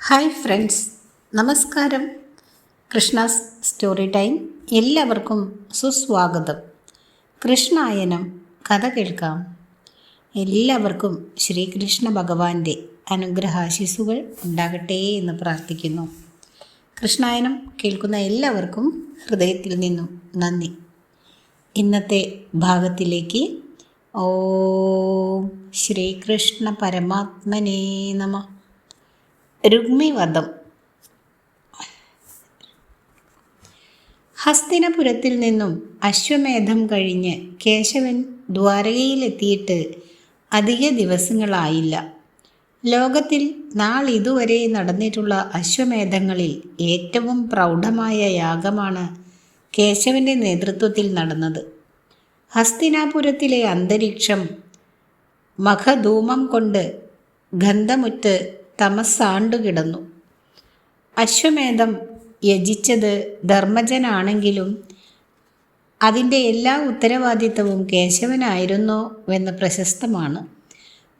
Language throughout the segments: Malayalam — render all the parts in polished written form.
ഹായ് ഫ്രണ്ട്സ്, നമസ്കാരം. കൃഷ്ണാസ് സ്റ്റോറി ടൈം എല്ലാവർക്കും സുസ്വാഗതം. കൃഷ്ണായനം കഥ കേൾക്കാം. എല്ലാവർക്കും ശ്രീകൃഷ്ണ ഭഗവാന്റെ അനുഗ്രഹാശിസുകൾ ഉണ്ടാകട്ടെ എന്ന് പ്രാർത്ഥിക്കുന്നു. കൃഷ്ണായനം കേൾക്കുന്ന എല്ലാവർക്കും ഹൃദയത്തിൽ നിന്നും നന്ദി. ഇന്നത്തെ ഭാഗത്തിലേക്ക് ഓം ശ്രീകൃഷ്ണ പരമാത്മനേ നമഃ. രുക്മിവധം. ഹസ്തിനപുരത്തിൽ നിന്നും അശ്വമേധം കഴിഞ്ഞ് കേശവൻ ദ്വാരകയിലെത്തിയിട്ട് അധിക ദിവസങ്ങളായില്ല. ലോകത്തിൽ നാളിതുവരെ നടന്നിട്ടുള്ള അശ്വമേധങ്ങളിൽ ഏറ്റവും പ്രൗഢമായ യാഗമാണ് കേശവൻ്റെ നേതൃത്വത്തിൽ നടന്നത്. ഹസ്തിനാപുരത്തിലെ അന്തരീക്ഷം മഖധൂമം കൊണ്ട് ഗന്ധമുറ്റ് തമസ്സാണ്ടുകിടന്നു. അശ്വമേധം യജിച്ചത് ധർമ്മജനാണെങ്കിലും അതിൻ്റെ എല്ലാ ഉത്തരവാദിത്തവും കേശവനായിരുന്നുവെന്ന് പ്രശസ്തമാണ്.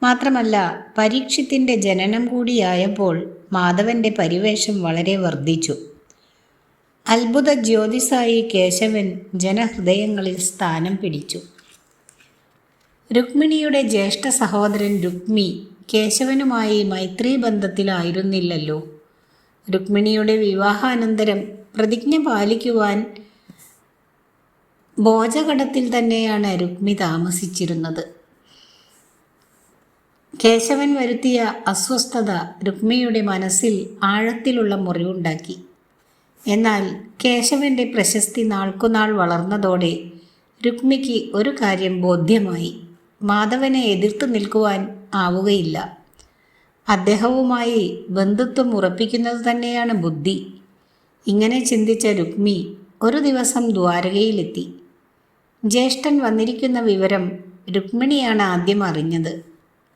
മാത്രമല്ല, പരീക്ഷിത്തിൻ്റെ ജനനം കൂടിയായപ്പോൾ മാധവൻ്റെ പരിവേഷം വളരെ വർദ്ധിച്ചു. അത്ഭുത ജ്യോതിസായി കേശവൻ ജനഹൃദയങ്ങളിൽ സ്ഥാനം പിടിച്ചു. രുക്മിണിയുടെ ജ്യേഷ്ഠ സഹോദരൻ രുക്മി കേശവനുമായി മൈത്രീബന്ധത്തിലായിരുന്നില്ലല്ലോ. രുക്മിണിയുടെ വിവാഹാനന്തരം പ്രതിജ്ഞ പാലിക്കുവാൻ ഭോജകടത്തിൽ തന്നെയാണ് രുക്മി താമസിച്ചിരുന്നത്. കേശവൻ വരുത്തിയ അസ്വസ്ഥത രുക്മിയുടെ മനസ്സിൽ ആഴത്തിലുള്ള മുറിവുണ്ടാക്കി. എന്നാൽ കേശവൻ്റെ പ്രശസ്തി നാൾക്കുനാൾ വളർന്നതോടെ രുക്മിക്ക് ഒരു കാര്യം ബോധ്യമായി: മാധവനെ എതിർത്തു നിൽക്കുവാൻ ആവുകയില്ല. അദ്ദേഹവുമായി ബന്ധുത്വം ഉറപ്പിക്കുന്നത് തന്നെയാണ് ബുദ്ധി. ഇങ്ങനെ ചിന്തിച്ച രുക്മി ഒരു ദിവസം ദ്വാരകയിലെത്തി. ജ്യേഷ്ഠൻ വന്നിരിക്കുന്ന വിവരം രുക്മിണിയാണ് ആദ്യം അറിഞ്ഞത്.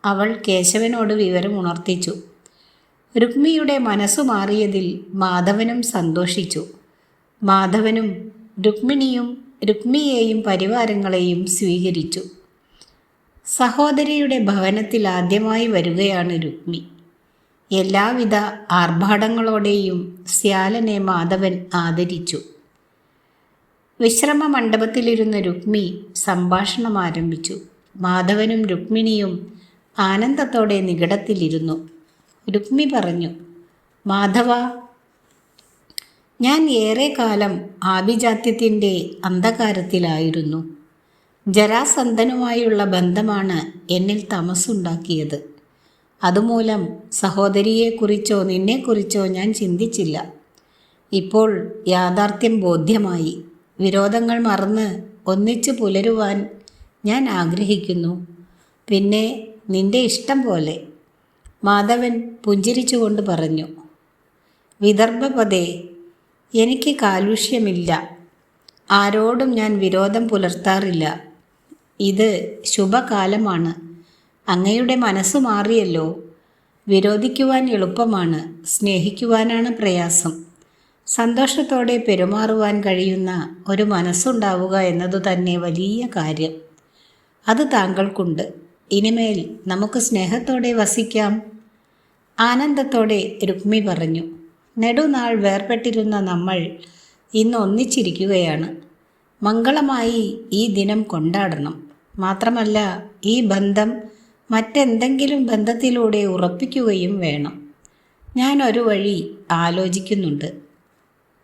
അവൾ കേശവനോട് വിവരം ഉണർത്തിച്ചു. രുക്മിയുടെ മനസ്സു മാറിയതിൽ മാധവനും സന്തോഷിച്ചു. മാധവനും രുക്മിയെയും പരിവാരങ്ങളെയും സ്വീകരിച്ചു. സഹോദരിയുടെ ഭവനത്തിൽ ആദ്യമായി വരികയാണ് രുക്മി. എല്ലാവിധ ആർഭാടങ്ങളോടെയും സ്യാലനെ മാധവൻ ആദരിച്ചു. വിശ്രമ മണ്ഡപത്തിലിരുന്ന രുക്മി സംഭാഷണം ആരംഭിച്ചു. മാധവനും രുക്മിണിയും ആനന്ദത്തോടെ നികടത്തിലിരുന്നു. രുക്മി പറഞ്ഞു: മാധവ, ഞാൻ ഏറെ കാലം ആഭിജാത്യത്തിൻ്റെ അന്ധകാരത്തിലായിരുന്നു. ജരാസന്ധനുമായുള്ള ബന്ധമാണ് എന്നിൽ തമസ്സുണ്ടാക്കിയത്. അതുമൂലം സഹോദരിയെക്കുറിച്ചോ നിന്നെക്കുറിച്ചോ ഞാൻ ചിന്തിച്ചില്ല. ഇപ്പോൾ യാഥാർത്ഥ്യം ബോധ്യമായി. വിരോധങ്ങൾ മറന്ന് ഒന്നിച്ചു പുലരുവാൻ ഞാൻ ആഗ്രഹിക്കുന്നു. പിന്നെ നിന്റെ ഇഷ്ടം പോലെ. മാധവൻ പുഞ്ചിരിച്ചുകൊണ്ട് പറഞ്ഞു: വിദർഭപദേ, എനിക്ക് കാലുഷ്യമില്ല. ആരോടും ഞാൻ വിരോധം പുലർത്താറില്ല. ഇത് ശുഭകാലമാണ്. അങ്ങയുടെ മനസ്സ് മാറിയല്ലോ. വിരോധിക്കുവാൻ എളുപ്പമാണ്, സ്നേഹിക്കുവാനാണ് പ്രയാസം. സന്തോഷത്തോടെ പെരുമാറുവാൻ കഴിയുന്ന ഒരു മനസ്സുണ്ടാവുക എന്നതു തന്നെ വലിയ കാര്യം. അത് താങ്കൾക്കുണ്ട്. ഇനിമേൽ നമുക്ക് സ്നേഹത്തോടെ വസിക്കാം. ആനന്ദത്തോടെ രുക്മി പറഞ്ഞു. നെടുനാൾ വേർപെട്ടിരുന്ന നമ്മൾ ഇന്ന് ഒന്നിച്ചിരിക്കുകയാണ്. മംഗളമായി ഈ ദിനം കൊണ്ടാടണം. മാത്രമല്ല, ഈ ബന്ധം മറ്റെന്തെങ്കിലും ബന്ധത്തിലൂടെ ഉറപ്പിക്കുകയും വേണം. ഞാൻ ഒരു വഴി ആലോചിക്കുന്നുണ്ട്.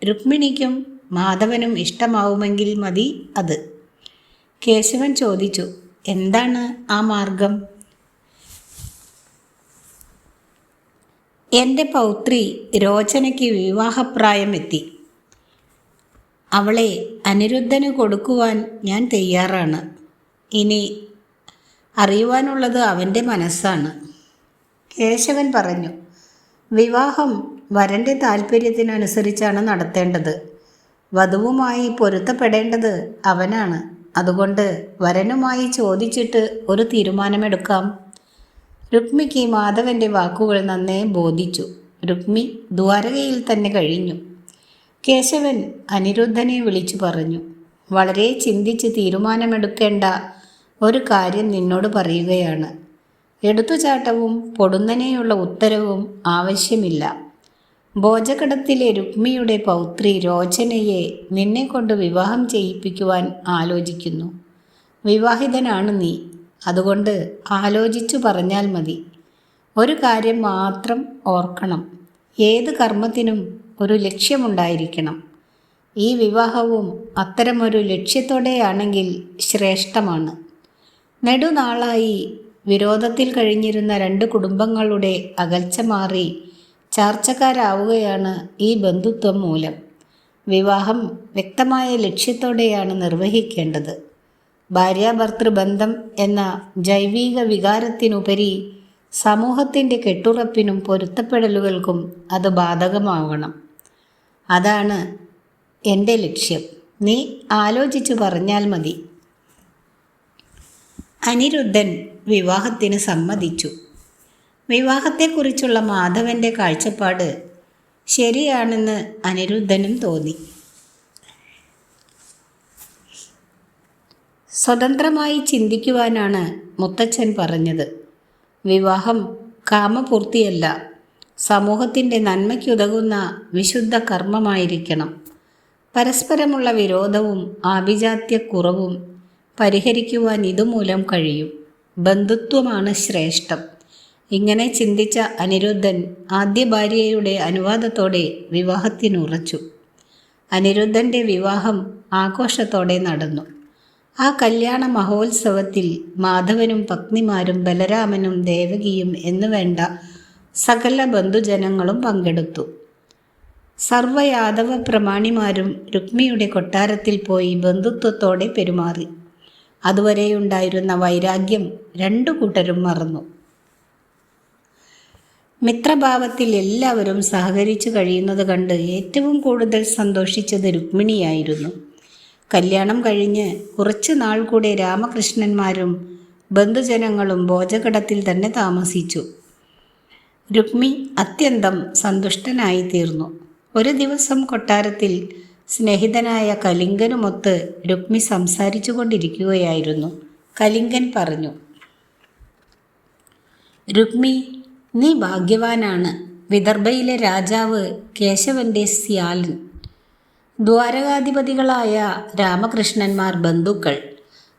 രുക്മിണിക്കും മാധവനും ഇഷ്ടമാവുമെങ്കിൽ മതി അത്. കേശവൻ ചോദിച്ചു: എന്താണ് ആ മാർഗം? എൻ്റെ പൗത്രി രോചനയ്ക്ക് വിവാഹപ്രായം എത്തി. അവളെ അനിരുദ്ധന് കൊടുക്കുവാൻ ഞാൻ തയ്യാറാണ്. ഇനി അറിയുവാനുള്ളത് അവൻ്റെ മനസ്സാണ്. കേശവൻ പറഞ്ഞു: വിവാഹം വരൻ്റെ താൽപ്പര്യത്തിനനുസരിച്ചാണ് നടത്തേണ്ടത്. വധുവുമായി പൊരുത്തപ്പെടേണ്ടത് അവനാണ്. അതുകൊണ്ട് വരനുമായി ചോദിച്ചിട്ട് ഒരു തീരുമാനമെടുക്കാം. രുക്മിക്ക് മാധവൻ്റെ വാക്കുകൾ നന്നേ ബോധിച്ചു. രുക്മി ദ്വാരകയിൽ തന്നെ കഴിഞ്ഞു. കേശവൻ അനിരുദ്ധനെ വിളിച്ചു പറഞ്ഞു: വളരെ ചിന്തിച്ച് തീരുമാനമെടുക്കേണ്ട ഒരു കാര്യം നിന്നോട് പറയുകയാണ്. എടുത്തുചാട്ടവും പൊടുന്നനെയുള്ള ഉത്തരവും ആവശ്യമില്ല. ഭോജകടത്തിലെ രുക്മിയുടെ പൗത്രി രോചനയെ നിന്നെക്കൊണ്ട് വിവാഹം ചെയ്യിപ്പിക്കുവാൻ ആലോചിക്കുന്നു. വിവാഹിതനാണ് നീ, അതുകൊണ്ട് ആലോചിച്ചു പറഞ്ഞാൽ മതി. ഒരു കാര്യം മാത്രം ഓർക്കണം, ഏത് കർമ്മത്തിനും ഒരു ലക്ഷ്യമുണ്ടായിരിക്കണം. ഈ വിവാഹവും അത്തരമൊരു ലക്ഷ്യത്തോടെയാണെങ്കിൽ ശ്രേഷ്ഠമാണ്. നെടുനാളായി വിരോധത്തിൽ കഴിഞ്ഞിരുന്ന രണ്ട് കുടുംബങ്ങളുടെ അകൽച്ച മാറി ചാർച്ചക്കാരാവുകയാണ് ഈ ബന്ധുത്വം മൂലം. വിവാഹം വ്യക്തമായ ലക്ഷ്യത്തോടെയാണ് നിർവഹിക്കേണ്ടത്. ഭാര്യാഭർത്തൃബന്ധം എന്ന ജൈവിക വികാരത്തിനുപരി സമൂഹത്തിൻ്റെ കെട്ടുറപ്പിനും പൊരുത്തപ്പെടലുകൾക്കും അത് ബാധകമാവണം. അതാണ് എൻ്റെ ലക്ഷ്യം. നീ ആലോചിച്ചു പറഞ്ഞാൽ മതി. അനിരുദ്ധൻ വിവാഹത്തിന് സമ്മതിച്ചു. വിവാഹത്തെക്കുറിച്ചുള്ള മാധവൻ്റെ കാഴ്ചപ്പാട് ശരിയാണെന്ന് അനിരുദ്ധനും തോന്നി. സ്വതന്ത്രമായി ചിന്തിക്കുവാനാണ് മുത്തച്ഛൻ പറഞ്ഞത്. വിവാഹം കാമപൂർത്തിയല്ല, സമൂഹത്തിൻ്റെ നന്മയ്ക്കുതകുന്ന വിശുദ്ധ കർമ്മമായിരിക്കണം. പരസ്പരമുള്ള വിരോധവും ആഭിജാത്യക്കുറവും പരിഹരിക്കുവാൻ ഇതുമൂലം കഴിയും. ബന്ധുത്വമാണ് ശ്രേഷ്ഠം. ഇങ്ങനെ ചിന്തിച്ച അനിരുദ്ധൻ ആദ്യ ഭാര്യയുടെ അനുവാദത്തോടെ വിവാഹത്തിനുറച്ചു. അനിരുദ്ധൻ്റെ വിവാഹം ആഘോഷത്തോടെ നടന്നു. ആ കല്യാണ മഹോത്സവത്തിൽ മാധവനും പത്നിമാരും ബലരാമനും ദേവകിയും എന്നുവേണ്ട സകല ബന്ധുജനങ്ങളും പങ്കെടുത്തു. സർവയാദവ പ്രമാണിമാരും രുക്മിയുടെ കൊട്ടാരത്തിൽ പോയി ബന്ധുത്വത്തോടെ പെരുമാറി. അതുവരെയുണ്ടായിരുന്ന വൈരാഗ്യം രണ്ടു കൂട്ടരും മറന്നു. മിത്രഭാവത്തിൽ എല്ലാവരും സഹകരിച്ചു കഴിയുന്നത് കണ്ട് ഏറ്റവും കൂടുതൽ സന്തോഷിച്ചത് രുക്മിണിയായിരുന്നു. കല്യാണം കഴിഞ്ഞ് കുറച്ചു നാൾ കൂടെ രാമകൃഷ്ണന്മാരും ബന്ധുജനങ്ങളും ഭോജകടത്തിൽ തന്നെ താമസിച്ചു. രുക്മി അത്യന്തം സന്തുഷ്ടനായി തീർന്നു. ഒരു ദിവസം കൊട്ടാരത്തിൽ സ്നേഹിതനായ കലിംഗനുമൊത്ത് രുക്മി സംസാരിച്ചു കൊണ്ടിരിക്കുകയായിരുന്നു. കലിംഗൻ പറഞ്ഞു, രുക്മി, നീ ഭാഗ്യവാനാണ്. വിദർഭയിലെ രാജാവ് കേശവന്റെ സ്യാലൻ, ദ്വാരകാധിപതികളായ രാമകൃഷ്ണന്മാർ ബന്ധുക്കൾ.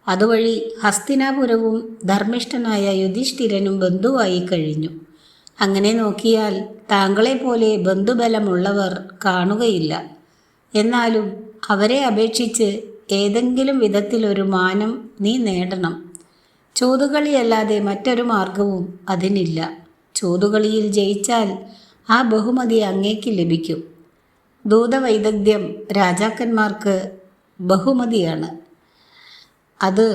അതുവഴി ഹസ്തിനാപുരവും ധർമ്മിഷ്ഠനായ യുധിഷ്ഠിരനും ബന്ധുവായി കഴിഞ്ഞു. അങ്ങനെ നോക്കിയാൽ താങ്കളെപ്പോലെ ബന്ധുബലമുള്ളവർ കാണുകയില്ല. എന്നാലും അവരെ അപേക്ഷിച്ച് ഏതെങ്കിലും വിധത്തിലൊരു മാനം നീ നേടണം. ചൂതുകളിയല്ലാതെ മറ്റൊരു മാർഗവും അതിനില്ല. ചൂതുകളിയിൽ ജയിച്ചാൽ ആ ബഹുമതി അങ്ങേക്ക് ലഭിക്കും. ദൂതവൈദഗ്ധ്യം രാജാക്കന്മാർക്ക് ബഹുമതിയാണ്. അത്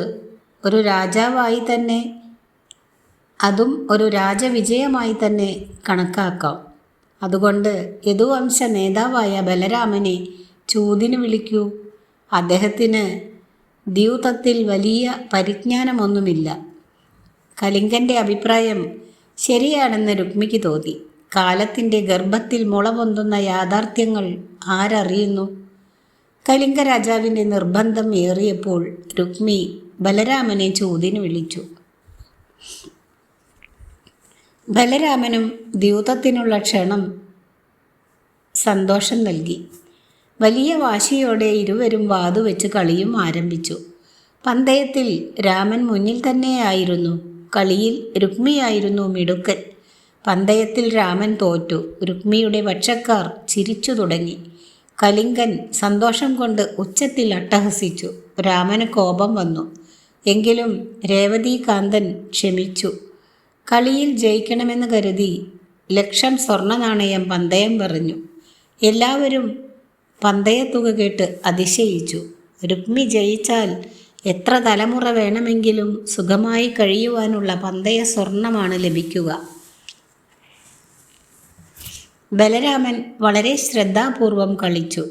ഒരു രാജാവായി തന്നെ, അതും ഒരു രാജവിജയമായി തന്നെ കണക്കാക്കാം. അതുകൊണ്ട് യദുവംശ നേതാവായ ബലരാമനെ ചൂതിന് വിളിക്കൂ. അദ്ദേഹത്തിന് ദ്യൂതത്തിൽ വലിയ പരിജ്ഞാനമൊന്നുമില്ല. കലിംഗൻ്റെ അഭിപ്രായം ശരിയാണെന്ന് രുക്മിക്ക് തോന്നി. കാലത്തിൻ്റെ ഗർഭത്തിൽ മുളപൊന്തുന്ന യാഥാർത്ഥ്യങ്ങൾ ആരറിയുന്നു? കലിംഗ രാജാവിൻ്റെ നിർബന്ധം ഏറിയപ്പോൾ രുക്മി ബലരാമനെ ചൂതിന് വിളിച്ചു. ബലരാമനും ദ്യൂതത്തിനുള്ള ക്ഷണം സന്തോഷം നൽകി. വലിയ വാശിയോടെ ഇരുവരും വാതുവെച്ച് കളിയും ആരംഭിച്ചു. പന്തയത്തിൽ രാമൻ മുന്നിൽ തന്നെയായിരുന്നു. കളിയിൽ രുക്മിയായിരുന്നു മിടുക്കൻ. പന്തയത്തിൽ രാമൻ തോറ്റു. രുക്മിയുടെ പക്ഷക്കാർ ചിരിച്ചു തുടങ്ങി. കലിംഗൻ സന്തോഷം കൊണ്ട് ഉച്ചത്തിൽ അട്ടഹസിച്ചു. രാമന് കോപം വന്നു. എങ്കിലും രേവതീകാന്തൻ ക്ഷമിച്ചു. കളിയിൽ ജയിക്കണമെന്ന് കരുതി 1,00,000 സ്വർണ്ണ നാണയം പന്തയം പറഞ്ഞു. എല്ലാവരും പന്തയത്തുക കേട്ട് അതിശയിച്ചു. രുക്മി ജയിച്ചാൽ എത്ര തലമുറ വേണമെങ്കിലും സുഖമായി കഴിയുവാനുള്ള പന്തയ സ്വർണമാണ് ലഭിക്കുക. ബലരാമൻ വളരെ ശ്രദ്ധാപൂർവം കളിച്ചു.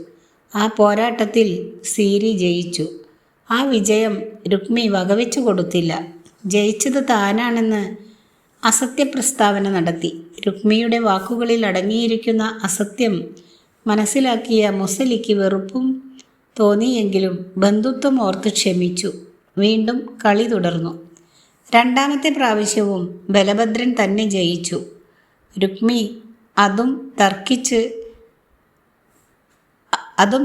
ആ പോരാട്ടത്തിൽ സീരി ജയിച്ചു. ആ വിജയം രുക്മി വകവെച്ചു കൊടുത്തില്ല. ജയിച്ചത് താനാണെന്ന് അസത്യപ്രസ്താവന നടത്തി. രുക്മിയുടെ വാക്കുകളിൽ അടങ്ങിയിരിക്കുന്ന അസത്യം മനസ്സിലാക്കിയ മുസലിക്ക് വെറുപ്പും തോന്നിയെങ്കിലും ബന്ധുത്വം ഓർത്ത് ക്ഷമിച്ചു. വീണ്ടും കളി തുടർന്നു. രണ്ടാമത്തെ പ്രാവശ്യവും ബലഭദ്രൻ തന്നെ ജയിച്ചു. രുക്മി അതും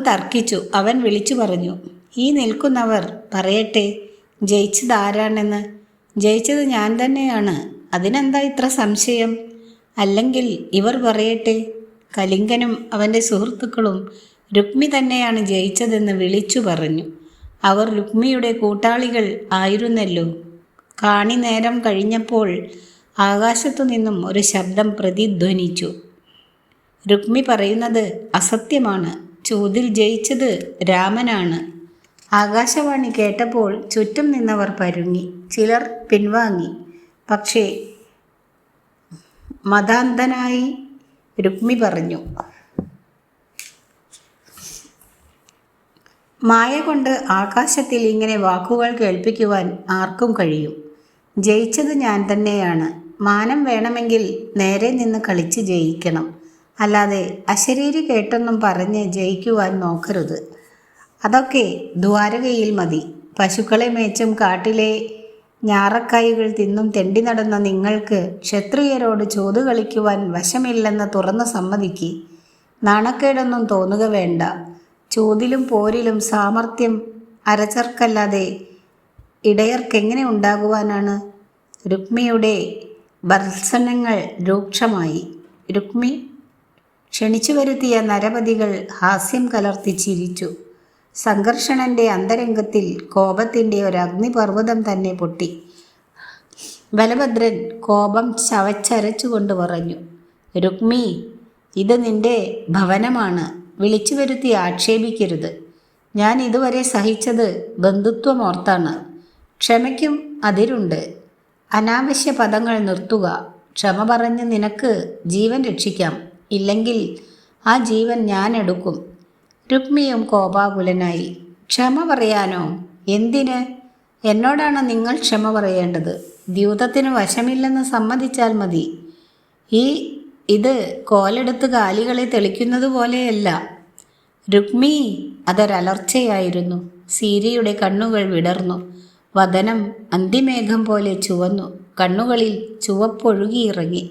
തർക്കിച്ചു. അവൻ വിളിച്ചു പറഞ്ഞു, ഈ നിൽക്കുന്നവർ പറയട്ടെ, ജയിച്ചത് ആരാണെന്ന്. ജയിച്ചത് ഞാൻ തന്നെയാണ്. അതിനെന്താ ഇത്ര സംശയം? അല്ലെങ്കിൽ ഇവർ പറയട്ടെ. കലിംഗനും അവൻ്റെ സുഹൃത്തുക്കളും രുക്മി തന്നെയാണ് ജയിച്ചതെന്ന് വിളിച്ചു പറഞ്ഞു. അവർ രുക്മിയുടെ കൂട്ടാളികൾ ആയിരുന്നല്ലോ. കാണി നേരം കഴിഞ്ഞപ്പോൾ ആകാശത്തു നിന്നും ഒരു ശബ്ദം പ്രതിധ്വനിച്ചു. രുക്മി പറയുന്നത് അസത്യമാണ്. ചൂതിൽ ജയിച്ചത് രാമനാണ്. ആകാശവാണി കേട്ടപ്പോൾ ചുറ്റും നിന്നവർ പരുങ്ങി. ചിലർ പിൻവാങ്ങി. പക്ഷേ മതാന്തനായി രുക്മി പറഞ്ഞു, മായ കൊണ്ട് ആകാശത്തിൽ ഇങ്ങനെ വാക്കുകൾ കേൾപ്പിക്കുവാൻ ആർക്കും കഴിയും. ജയിച്ചത് ഞാൻ തന്നെയാണ്. മാനം വേണമെങ്കിൽ നേരെ നിന്ന് കളിച്ച് ജയിക്കണം. അല്ലാതെ അശരീരി കേട്ടൊന്നും പറഞ്ഞ് ജയിക്കുവാൻ നോക്കരുത്. അതൊക്കെ ദ്വാരകയിൽ മതി. പശുക്കളെ മേച്ചും കാട്ടിലെ ഞാറക്കായ്കൾ തിന്നും തെണ്ടി നടന്ന നിങ്ങൾക്ക് ക്ഷത്രിയരോട് ചോത് കളിക്കുവാൻ വശമില്ലെന്ന് തുറന്നു സമ്മതിക്ക്. നാണക്കേടൊന്നും തോന്നുക വേണ്ട. ചൂതിലും പോരിലും സാമർത്ഥ്യം അരച്ചർക്കല്ലാതെ ഇടയർക്കെങ്ങനെ ഉണ്ടാകുവാനാണ്? രുക്മിയുടെ ഭർത്സനങ്ങൾ രൂക്ഷമായി. രുക്മി ക്ഷണിച്ചു വരുത്തിയ നരപതികൾ ഹാസ്യം കലർത്തി ചിരിച്ചു. സംഘർഷണൻ്റെ അന്തരംഗത്തിൽ കോപത്തിൻ്റെ ഒരു അഗ്നിപർവ്വതം തന്നെ പൊട്ടി. ബലഭദ്രൻ കോപം ചവച്ചരച്ചുകൊണ്ട് പറഞ്ഞു, രുക്മി, ഇത് നിന്റെ ഭവനമാണ്. വിളിച്ചു വരുത്തി ആക്ഷേപിക്കരുത്. ഞാൻ ഇതുവരെ സഹിച്ചത് ബന്ധുത്വമോർത്താണ്. ക്ഷമയ്ക്കും അതിരുണ്ട്. അനാവശ്യ പദങ്ങൾ നിർത്തുക. ക്ഷമ പറഞ്ഞ് നിനക്ക് ജീവൻ രക്ഷിക്കാം. ഇല്ലെങ്കിൽ ആ ജീവൻ ഞാൻ എടുക്കും. രുക്മിയും കോപാകുലനായി. ക്ഷമ പറയാനോ? എന്തിന്? എന്നോടാണ് നിങ്ങൾ ക്ഷമ പറയേണ്ടത്. ദ്യൂതത്തിന് വശമില്ലെന്ന് സമ്മതിച്ചാൽ മതി. ഇത് കോലെടുത്ത് കാലികളെ തെളിക്കുന്നത് പോലെയല്ല. രുക്മി! അതൊരലർച്ചയായിരുന്നു. സീരിയുടെ കണ്ണുകൾ വിടർന്നു. വദനം അന്തിമേഘം പോലെ ചുവന്നു. കണ്ണുകളിൽ ചുവപ്പൊഴുകിയിറങ്ങി.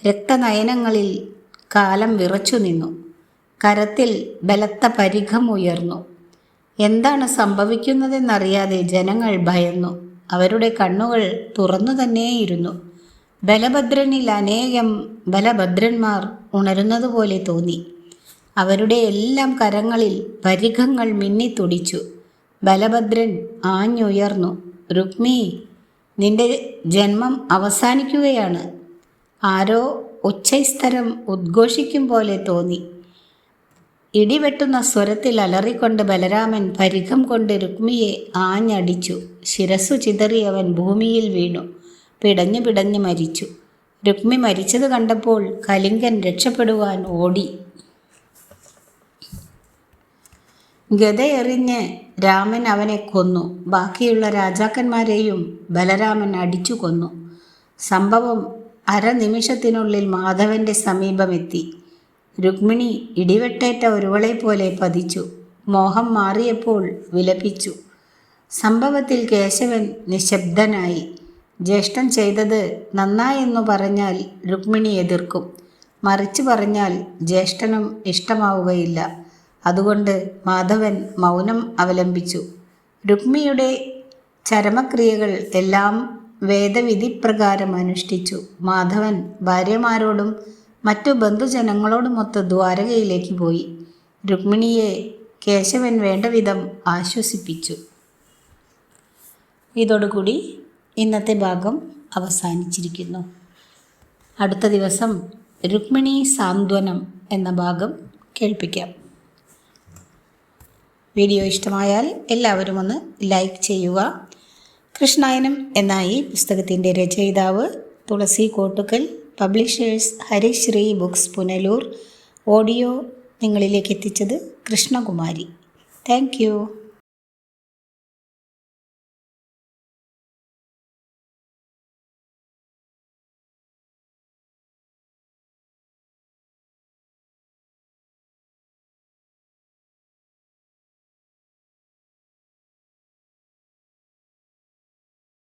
രക്തനയനങ്ങളിൽ കാലം വിറച്ചു നിന്നു. കരത്തിൽ ബലത്ത പരിഘം ഉയർന്നു. എന്താണ് സംഭവിക്കുന്നതെന്നറിയാതെ ജനങ്ങൾ ഭയന്നു. അവരുടെ കണ്ണുകൾ തുറന്നു തന്നെയിരുന്നു. ബലഭദ്രനിൽ അനേകം ബലഭദ്രന്മാർ ഉണരുന്നതുപോലെ തോന്നി. അവരുടെ എല്ലാം കരങ്ങളിൽ പരിഘങ്ങൾ മിന്നിത്തുടിച്ചു. ബലഭദ്രൻ ആഞ്ഞുയർന്നു. രുക്മി, നിന്റെ ജന്മം അവസാനിക്കുകയാണ്. ആരോ ഉച്ചൈസ്തരം ഉദ്ഘോഷിക്കും പോലെ തോന്നി. ഇടിവെട്ടുന്ന സ്വരത്തിൽ അലറിക്കൊണ്ട് ബലരാമൻ പരിഘം കൊണ്ട് രുക്മിയെ ആഞ്ഞടിച്ചു. ശിരസ്സു ചിതറി അവൻ ഭൂമിയിൽ വീണു. പിടഞ്ഞു പിടഞ്ഞു മരിച്ചു. രുക്മി മരിച്ചത് കണ്ടപ്പോൾ കലിംഗൻ രക്ഷപ്പെടുവാൻ ഓടി. ഗദയെറിഞ്ഞ് രാമൻ അവനെ കൊന്നു. ബാക്കിയുള്ള രാജാക്കന്മാരെയും ബലരാമൻ അടിച്ചു കൊന്നു. സംഭവം അരനിമിഷത്തിനുള്ളിൽ മാധവന്റെ സമീപമെത്തി. രുക്മിണി ഇടിവെട്ടേറ്റ ഒരുവളെ പോലെ പതിച്ചു. മോഹം മാറിയപ്പോൾ വിലപിച്ചു. സംഭവത്തിൽ കേശവൻ നിശബ്ദനായി. ജ്യേഷ്ഠൻ ചെയ്തത് നന്നായെന്നു പറഞ്ഞാൽ രുക്മിണി എതിർക്കും. മറിച്ചു പറഞ്ഞാൽ ജ്യേഷ്ഠനും ഇഷ്ടമാവുകയില്ല. അതുകൊണ്ട് മാധവൻ മൗനം അവലംബിച്ചു. രുക്മിയുടെ ചരമക്രിയകൾ എല്ലാം വേദവിധിപ്രകാരം അനുഷ്ഠിച്ചു. മാധവൻ ഭാര്യമാരോടും മറ്റു ബന്ധുജനങ്ങളോടുമൊത്ത് ദ്വാരകയിലേക്ക് പോയി. രുക്മിണിയെ കേശവൻ വേണ്ടവിധം ആശ്വസിപ്പിച്ചു. ഇതോടുകൂടി ഇന്നത്തെ ഭാഗം അവസാനിച്ചിരിക്കുന്നു. അടുത്ത ദിവസം രുക്മിണി സാന്ത്വനം എന്ന ഭാഗം കേൾപ്പിക്കാം. വീഡിയോ ഇഷ്ടമായാൽ എല്ലാവരും ഒന്ന് ലൈക്ക് ചെയ്യുക. കൃഷ്ണായനം എന്ന ഈ പുസ്തകത്തിൻ്റെ രചയിതാവ് തുളസി കോട്ടുക്കൽ, പബ്ലിഷേഴ്സ് ഹരിശ്രീ ബുക്സ് പുനലൂർ. ഓഡിയോ നിങ്ങളിലേക്ക് എത്തിച്ചത് കൃഷ്ണകുമാരി. Thank you.